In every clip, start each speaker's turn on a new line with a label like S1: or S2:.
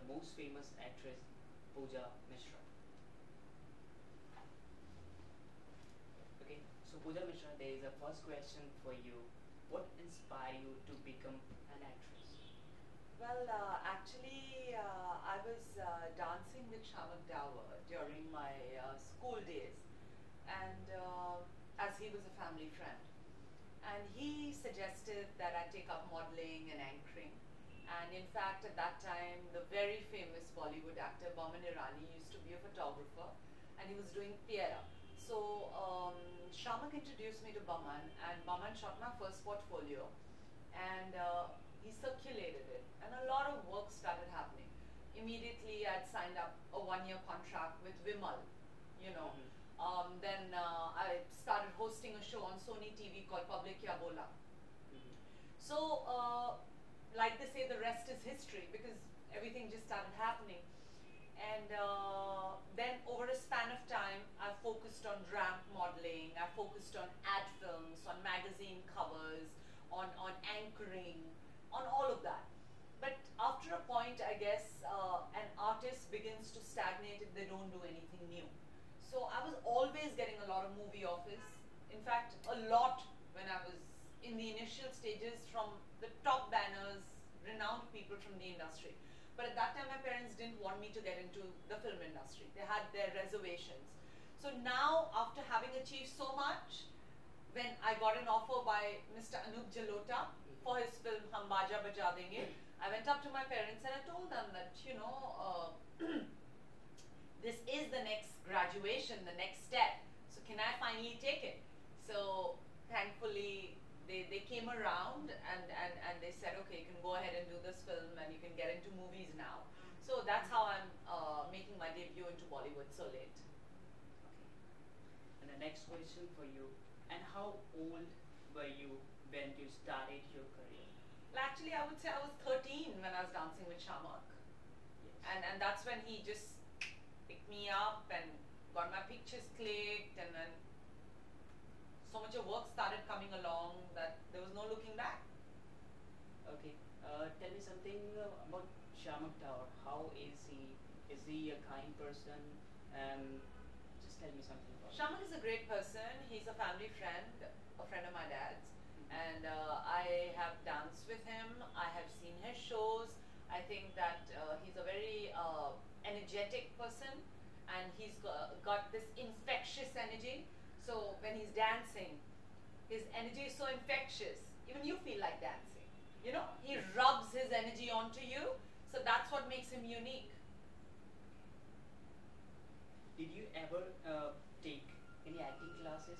S1: most famous actress, Pooja Misra. Okay, so Pooja Misra, there is a first question for you. What inspired you to become an actress?
S2: Well, actually, I was dancing with Shamak Dawa during my school days, and as he was a family friend. And he suggested that I take up modeling and anchoring. And in fact, at that time, the very famous Bollywood actor Boman Irani used to be a photographer, and he was doing theatre. So Shamak introduced me to Baman, and Baman shot my first portfolio, and he circulated it, and a lot of work started happening. Immediately, I'd signed up a one-year contract with Vimal, you know. Then I started hosting a show on Sony TV called Public Kya Bola. So, like they say, the rest is history because everything just started happening. And then over a span of time, I focused on ramp modeling, I focused on ad films, on magazine covers, on anchoring, on all of that. But after a point, I guess an artist begins to stagnate if they don't do anything new. So I was always getting a lot of movie offers. In fact, a lot when I was in the initial stages from the top banners, renowned people from the industry. But at that time, my parents didn't want me to get into the film industry. They had their reservations. So now, after having achieved so much, when I got an offer by Mr. Anup Jalota for his film Hum Baja Baja Denge, I went up to my parents and I told them that, you know, this is the next graduation, the next step. So can I finally take it? So thankfully, they came around and they said, okay, you can go ahead and do this film and you can get into movies now. So that's how I'm making my debut into Bollywood so late.
S1: Okay. And the next question for you. And how old were you when you started your career?
S2: Well, actually, I would say I was 13 when I was dancing with Shamak.
S1: Yes.
S2: And that's when he just picked me up and got my pictures clicked, and then so much of work started coming along that there was no looking back.
S1: Okay. Tell me something about Shamak Tower. How is he? Is he a kind person? Just tell me something about
S2: Shamak is a great person. He's a family friend, a friend of my dad's. And I have danced with him. I have seen his shows. I think that he's a very energetic person, and he's got this infectious energy. So when he's dancing, his energy is so infectious. Even you feel like dancing. You know, he rubs his energy onto you. So that's what makes him unique.
S1: Did you ever take any acting classes?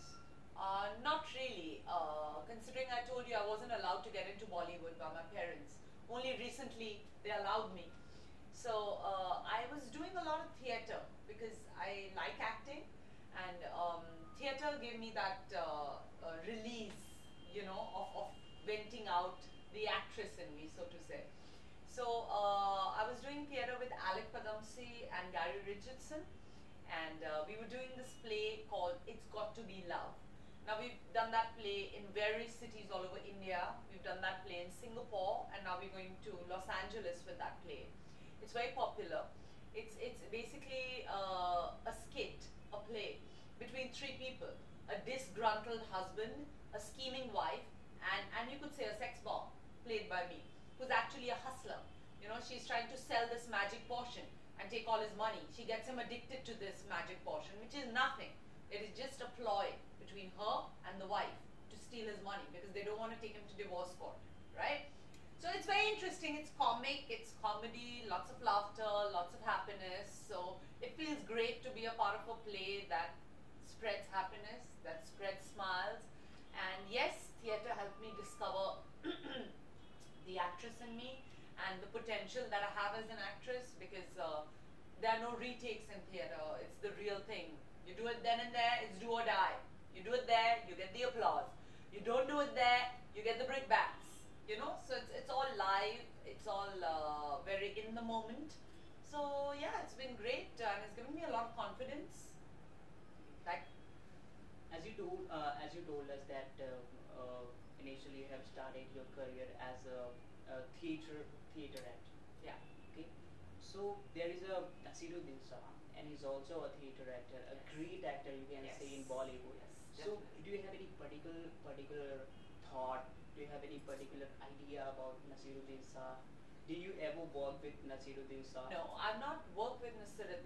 S2: Not really. Considering I told you I wasn't allowed to get into Bollywood by my parents. Only recently they allowed me. So I was doing a lot of theatre because I like acting, and theatre gave me that release, you know, of venting out the actress in me, so to say. So I was doing theatre with Alec Padamsee and Gary Richardson, and we were doing this play called It's Got to Be Love. Now we've done that play in various cities all over India. We've done that play in Singapore, and now we're going to Los Angeles with that play. It's very popular. It's basically a skit, a play between three people: a disgruntled husband, a scheming wife, and you could say a sex bomb, played by me, who's actually a hustler. You know, she's trying to sell this magic potion and take all his money. She gets him addicted to this magic potion, which is nothing. It is just a ploy between her and the wife to steal his money because they don't want to take him to divorce court, right? So it's very interesting. It's comic, it's comedy, lots of laughter, lots of happiness. So it feels great to be a part of a play that spreads happiness, that spreads smiles. And yes, theatre helped me discover the actress in me and the potential that I have as an actress, because there are no retakes in theatre. It's the real thing. You do it then and there, it's do or die. You do it there, you get the applause. You don't do it there, you get the brickbats. You know, so it's all live, it's all very in the moment. So yeah, it's been great, and it's given me a lot of confidence. Like,
S1: as you told us that initially you have started your career as a theater actor.
S2: yeah.
S1: Okay. So there is a Nasiruddin Shah, and he's also a theater actor, a
S2: Yes.
S1: great actor you can
S2: Yes.
S1: say in Bollywood.
S2: Yes,
S1: So
S2: definitely.
S1: do you have any particular thought? Do you have any particular idea about Nasiruddin Shah? Did you ever work with Nasiruddin Shah?
S2: No, I've not worked with Misrra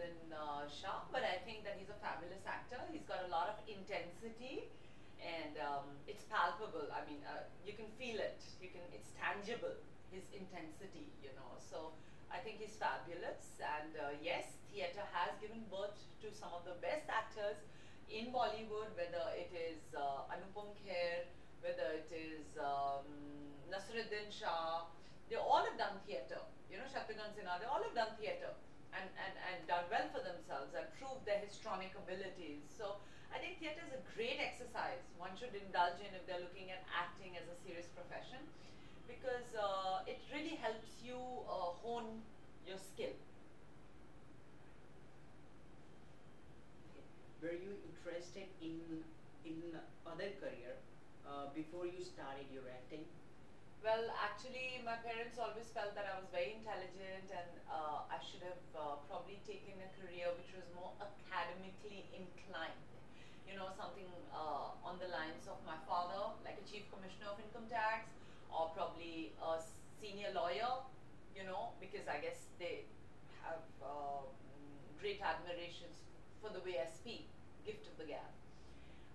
S2: Shah, but I think that he's a fabulous actor. He's got a lot of intensity, and it's palpable. I mean, you can feel it. It's tangible. His intensity, you know. So I think he's fabulous. And yes, theatre has given birth to some of the best actors in Bollywood. Whether it is Anupam Kher, whether it is Nasiruddin Shah, they all have done theatre. You know, Shatrughan Sinha, they all have done theatre and done well for themselves and proved their histrionic abilities. So I think theatre is a great exercise one should indulge in if they're looking at acting as a serious profession, because it really helps you hone your skill.
S1: Okay. Were you interested in other career before you started your acting?
S2: Well, actually, my parents always felt that I was very intelligent and I should have probably taken a career which was more academically inclined. You know, something on the lines of my father, like a chief commissioner of income tax, or probably a senior lawyer, you know, because I guess they have great admirations for the way I speak, gift of the gab,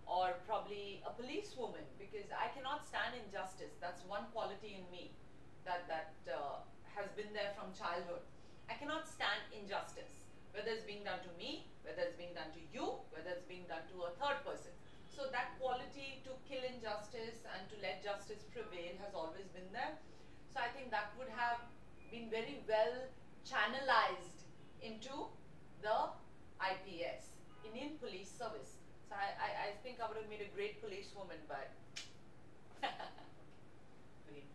S2: or probably a policewoman, because I cannot stand injustice. That's one quality in me that has been there from childhood. I cannot stand injustice, whether it's being done to me, whether it's being done to you, whether it's being done to a third person. So that quality to kill injustice and to let justice prevail has always been there. So I think that would have been very well channelized into the IPS, Indian Police Service. So I think I would have made a great policewoman, but
S1: Okay.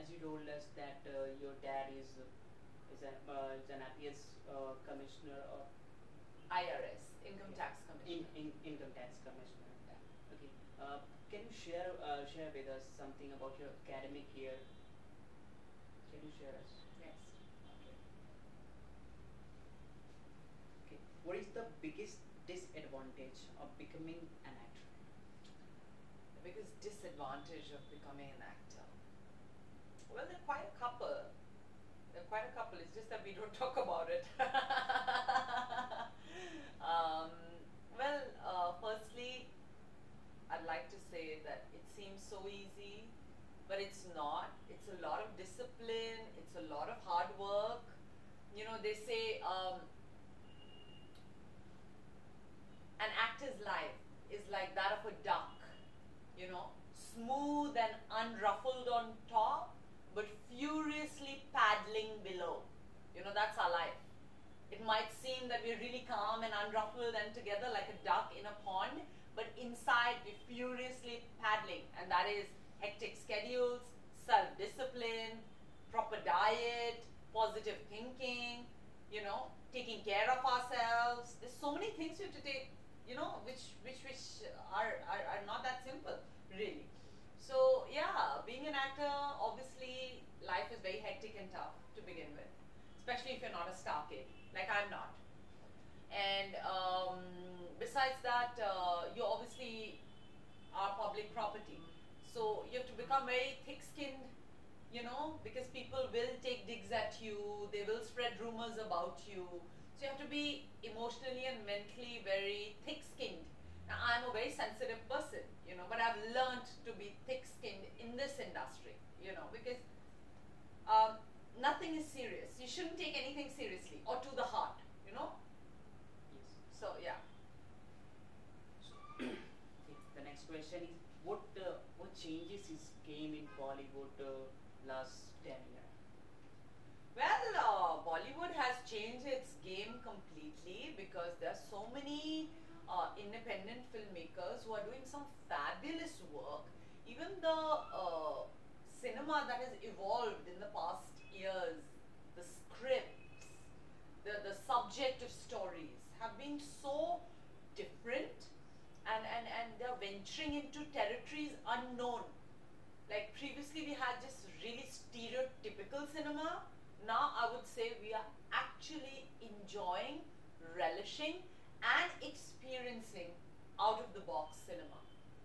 S1: As you told us that your dad is an APS commissioner or
S2: IRS, Income
S1: okay,
S2: Tax Commissioner.
S1: in income tax commissioner.
S2: Yeah.
S1: Okay. Can you share with us something about your academic year? Can you share us?
S2: Yes.
S1: Okay. Okay. What is the biggest disadvantage of becoming an actor?
S2: The biggest disadvantage of becoming an actor. Well, there are quite a couple. There are quite a couple. It's just that we don't talk about it. um, well, firstly, I'd like to say that it seems so easy, but it's not. It's a lot of discipline. It's a lot of hard work. You know, they say an actor's life is like that of a duck, you know, smooth and unruffled on top, but furiously paddling below. You know, that's our life. It might seem that we're really calm and unruffled and together like a duck in a pond, but inside we're furiously paddling, and that is hectic schedules, self-discipline, proper diet, positive thinking, you know, taking care of ourselves. There's so many things you have to take, you know, which are not that simple, really. So yeah, being an actor, obviously life is very hectic and tough to begin with, especially if you're not a star kid, like I'm not. And besides that, you obviously are public property. So you have to become very thick-skinned, you know, because people will take digs at you, they will spread rumors about you. So you have to be emotionally and mentally very thick-skinned. Now, I'm a very sensitive person, you know, but I've learned to be thick-skinned in this industry, you know, because nothing is serious. You shouldn't take anything seriously or to the heart, you know.
S1: Yes.
S2: So yeah.
S1: Okay. The next question is what changes is came in Bollywood last 10 years?
S2: Well, Bollywood has changed its game completely because there are so many independent filmmakers who are doing some fabulous work. Even the cinema that has evolved in the past years, the scripts, the subject of stories have been so different, and they're venturing into territories unknown. Like previously we had just really stereotypical cinema. now I would say we are actually enjoying, relishing, and experiencing out of the box cinema.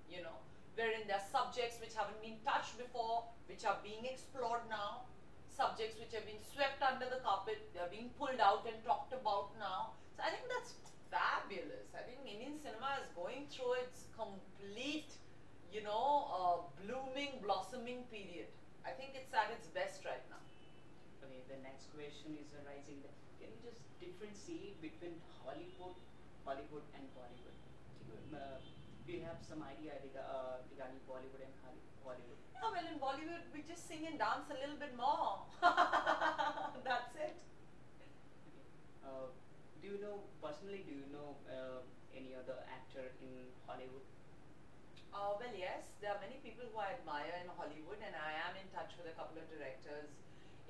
S2: You know, wherein there are subjects which haven't been touched before, which are being explored now, subjects which have been swept under the carpet, they are being pulled out and talked about now. So I think that's fabulous. I think Indian cinema is going through its complete, blooming, blossoming period. I think it's at its best right now.
S1: Okay, the next question is arising that can you just differentiate between Hollywood and Bollywood? Do you have some idea regarding Bollywood and Hollywood?
S2: Yeah, well, in Bollywood, we just sing and dance a little bit more. That's it.
S1: Okay. Do you know personally? Do you know any other actor in Hollywood?
S2: Well, yes, there are many people who I admire in Hollywood, and I am in touch with a couple of directors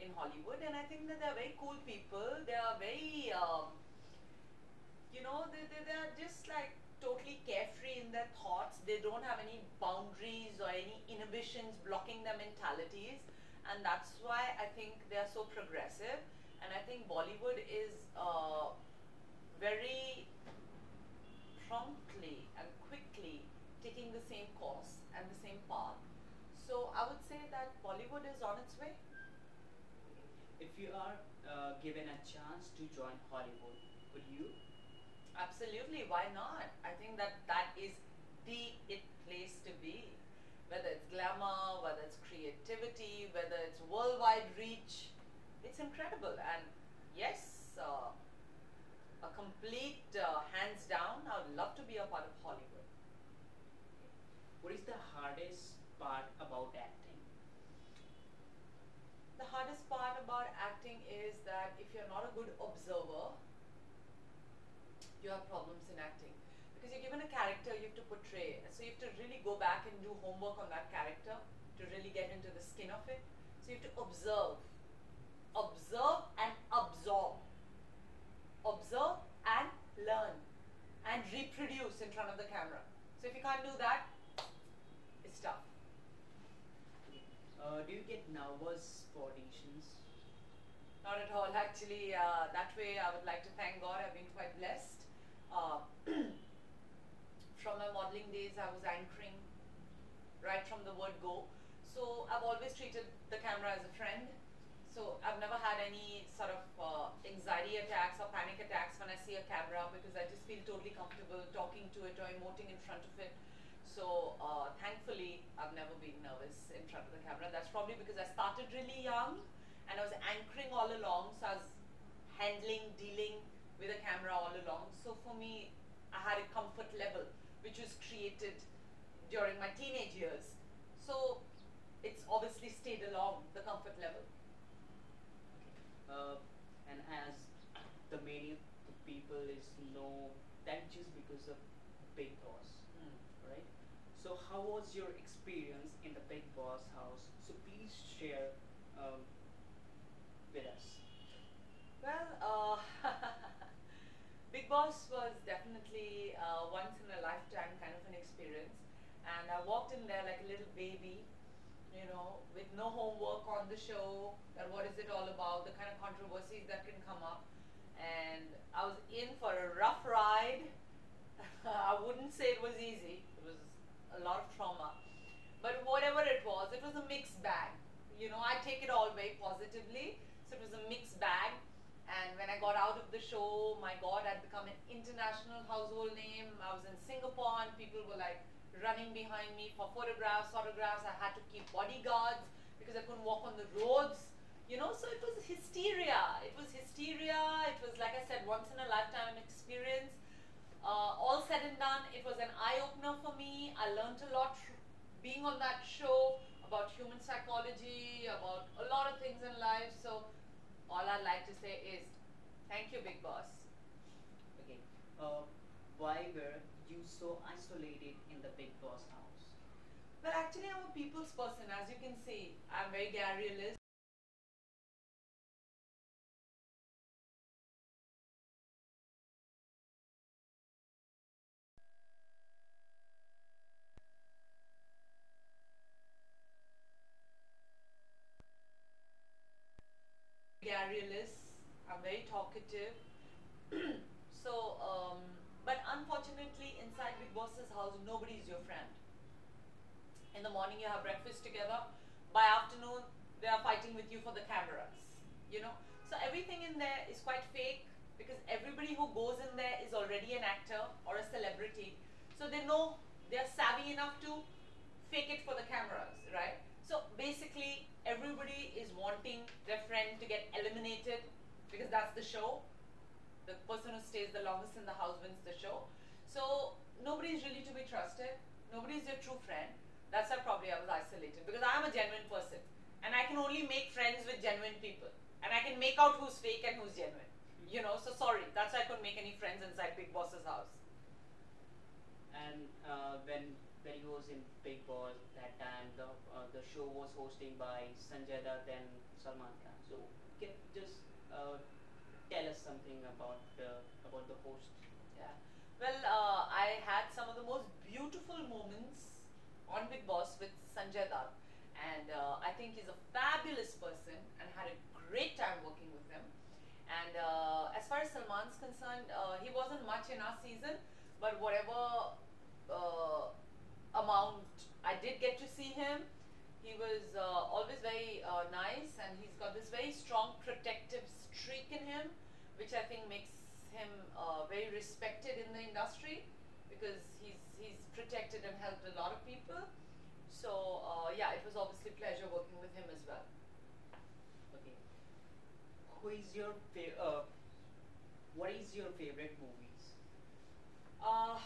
S2: in Hollywood, and I think that they're very cool people. They are very, they're just like totally carefree in their thoughts. They don't have any boundaries or any inhibitions blocking their mentalities, and that's why I think they're so progressive. And I think Bollywood is very promptly and quickly taking the same course and the same path. So I would say that Bollywood is on its way.
S1: If you are given a chance to join Hollywood, would you?
S2: Absolutely, why not? I think that that is the it place to be. Whether it's glamour, whether it's creativity, whether it's worldwide reach, it's incredible. And yes, a complete hands down, I would love to be a part of Hollywood.
S1: What is the hardest part about acting?
S2: The hardest part about acting is that if you're not a good observer, you have problems in acting. Because you're given a character you have to portray. So you have to really go back and do homework on that character to really get into the skin of it. So you have to observe. Observe and absorb. Observe and learn. And reproduce in front of the camera. So if you can't do that, it's tough.
S1: Do you get nervous for auditions?
S2: Not at all. Actually, that way I would like to thank God. I've been quite blessed. From my modeling days, I was anchoring right from the word go. So I've always treated the camera as a friend. So I've never had any sort of anxiety attacks or panic attacks when I see a camera, because I just feel totally comfortable talking to it or emoting in front of it. So thankfully, I've never been nervous in front of the camera. That's probably because I started really young and I was anchoring all along. So I was handling, dealing with a camera all along. So for me, I had a comfort level which was created during my teenage years. So it's obviously stayed along the comfort level.
S1: And as the many people is know that just because of Big Boss, right? So how was your experience in the Big Boss house? So please share with us.
S2: Well, Big Boss was definitely once in a lifetime kind of an experience. And I walked in there like a little baby, with no homework on the show, that what is it all about, the kind of controversies that can come up. And I was in for a rough ride. I wouldn't say it was easy. It was a lot of trauma. But whatever it was a mixed bag. I take it all very positively. So it was a mixed bag. And when I got out of the show, my God, I'd become an international household name. I was in Singapore and people were like running behind me for photographs, autographs. I had to keep bodyguards because I couldn't walk on the roads. So it was hysteria. It was hysteria. It was, like I said, once in a lifetime experience. All said and done, it was an eye-opener for me. I learned a lot being on that show about human psychology, about a lot of things in life. So all I'd like to say is thank you, Big Boss.
S1: Okay. Why were you so isolated in the Big Boss house?
S2: Well, actually, I'm a people's person. As you can see, I'm very garrulous. talkative. So, but unfortunately, inside Big Boss's house, nobody is your friend. In the morning, you have breakfast together. By afternoon, they are fighting with you for the cameras. You know, so everything in there is quite fake because everybody who goes in there is already an actor or a celebrity. So they know, they're savvy enough to fake it for the cameras, right? So basically, everybody is wanting their friend to get eliminated because that's the show. The person who stays the longest in the house wins the show. So nobody is really to be trusted. Nobody is your true friend. That's why probably I was isolated because I'm a genuine person and I can only make friends with genuine people and I can make out who's fake and who's genuine. You know, so sorry, that's why I couldn't make any friends inside Big Boss's house.
S1: And when he was in Big Boss that time, the show was hosting by Sanjay Dutt and Salman Khan. So can just tell us something about the host.
S2: Yeah. Well, I had some of the most beautiful moments on Big Boss with Sanjay Dutt, and I think he's a fabulous person, and had a great time working with him. And as far as Salman's concerned, he wasn't much in our season, but whatever amount I did get to see him, he was always very nice, and he's got this very strong protective streak in him, which I think makes him very respected in the industry because he's protected and helped a lot of people. So yeah, it was obviously pleasure working with him as well.
S1: Okay. Who is your what is your favorite movies?
S2: Uh,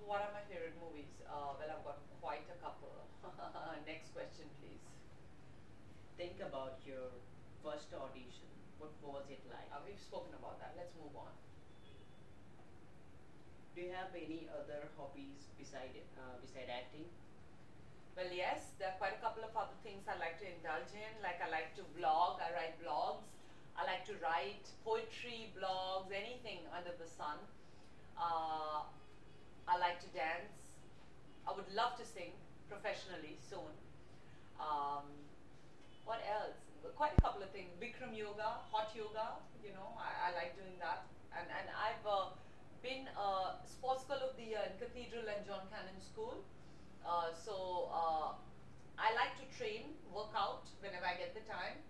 S2: what are my favorite movies? Well, I've got quite a couple. Next question, please.
S1: Think about your first audition. What was it like?
S2: We've spoken about that. Let's move on.
S1: Do you have any other hobbies beside acting?
S2: Well, yes, there are quite a couple of other things I like to indulge in. Like I like to blog, I write blogs. I like to write poetry, blogs, anything under the sun. I like to dance. I would love to sing professionally soon. Um, what else? Quite a couple of things. Bikram yoga, hot yoga. You know, I like doing that. And I've been sports school of the year in Cathedral and John Cannon School. So I like to train, work out whenever I get the time.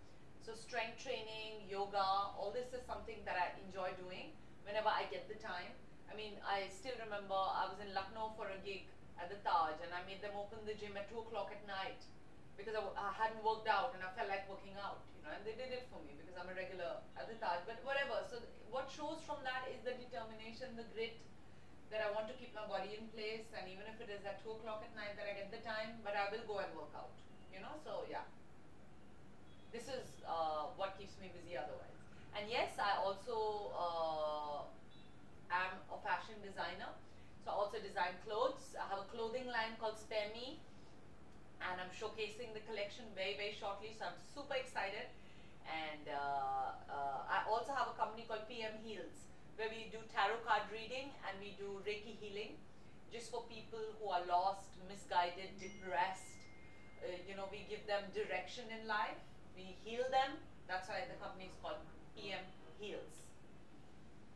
S2: So strength training, yoga, all this is something that I enjoy doing whenever I get the time. I mean, I still remember I was in Lucknow for a gig at the Taj, and I made them open the gym at 2 o'clock at night because I hadn't worked out and I felt like working out, you know, and they did it for me because I'm a regular at the Taj. But whatever. So what shows from that is the determination, the grit, that I want to keep my body in place, and even if it is at 2 o'clock at night that I get the time, but I will go and work out, you know. So yeah, this is what keeps me busy otherwise. And yes, I also am a fashion designer, so I also design clothes. I have a clothing line called Spare Me, and I'm showcasing the collection very shortly, so I'm super excited. And I also have a company called PM Heals, where we do tarot card reading and we do Reiki healing, just for people who are lost, misguided, depressed. You know, we give them direction in life, we heal them. That's why the company is called PM Heals.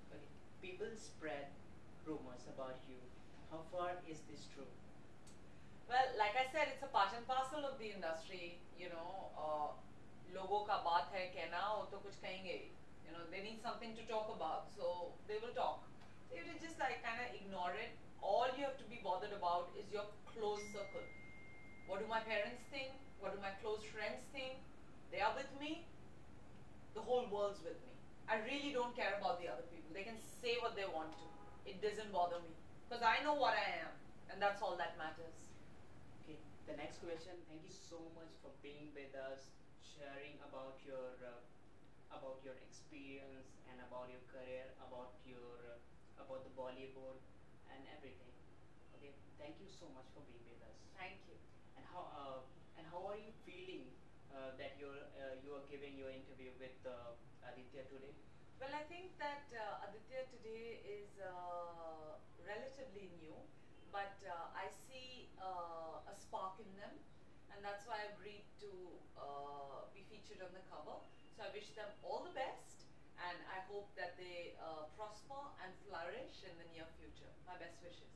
S1: Okay. People spread rumors about you. How far is this true?
S2: Well, like I said, it's a part and parcel of the industry. You know, लोगों का बात है कहना, वो तो कुछ कहेंगे ही. You know, they need something to talk about, so they will talk. So you just like kind of ignore it. All you have to be bothered about is your close circle. What do my parents think? What do my close friends think? They are with me. The whole world's with me. I really don't care about the other people. They can say what they want to. It doesn't bother me because I know what I am, and that's all that matters.
S1: Okay. The next question. Thank you so much for being with us, sharing about your experience and about your career, about the Bollywood and everything. Okay. Thank you so much for being with us.
S2: Thank you.
S1: And how are you feeling that you are giving your interview with Aditya today?
S2: Well, I think that Aditya today is relatively new, but I see a spark in them, and that's why I agreed to be featured on the cover. So I wish them all the best, and I hope that they prosper and flourish in the near future. My best wishes.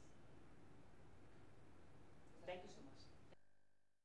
S1: Thank you so much.